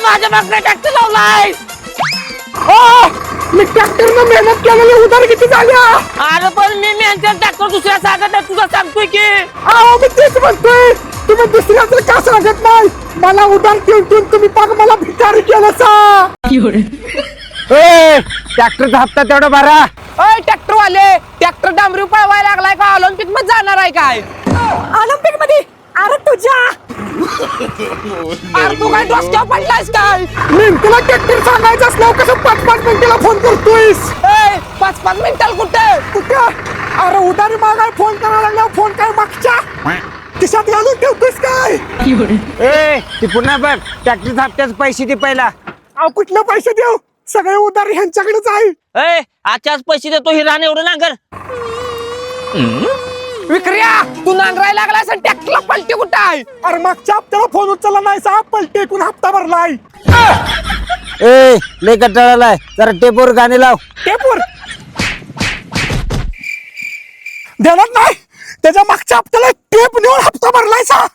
माझ्या मागचा ट्रॅक्टर लावलाय. मी ट्रॅक्टरनं मेहनत केलेली उधार किती झाल्या. अरे पण मी यांच्या ट्रॅक्टर दुसऱ्या सांगत नाही, तुझा सांगतोय की. अहो मी तेच म्हणतोय, तुम्ही दुसऱ्याचं का सांगत नाही. मला उधार ठेवून तुम्ही पाक मला भिकारी केलं सा. ट्रॅक्टरचा हप्ता तेवढा भरा. अय ट्रॅक्टर वाले, ट्रॅक्टर डांबरी पळवायला लागलाय का ऑलिम्पिक मध्ये जाणार आहे काय? ऑलिम्पिक मध्ये? अरे तुझ्या अरे तू काय डोसक्यावर पडलायस काय? मिनिटाला ट्रॅक्टर सांगायचं असल्यावर कसं 5-5 मिनिटाला फोन करतोयस. 5-5 मिनिटाला कुठं? अरे उधारी मागाय फोन करायला लागल्यावर फोन काय मागच्या खिशात घालून ठेवतोयस काय? ती पुन्हा बघ, ट्रॅक्टरच्या हप्त्याचे पैसे दे पहिला. अहो कुठले पैसे देऊ, सगळे उधार ह्यांच्याकडेच आहे. आजच्याच पैसे देतो ही रान एवढं नांगर. विक्रिया, तू नांगरायला लागलायस आणि ट्रॅक्टरला पलटी कुठं आहे? अरे मागच्या हप्त्याला फोन उचलला नाही सा, पलटी ऐकून हप्ता भरलाय. लय कंटाळालाय, जरा टेपवर गाणे लाव. टेपवर देणार नाही, त्याच्या मागच्या हप्त्याला टेप नेऊन हप्ता भरलाय सा.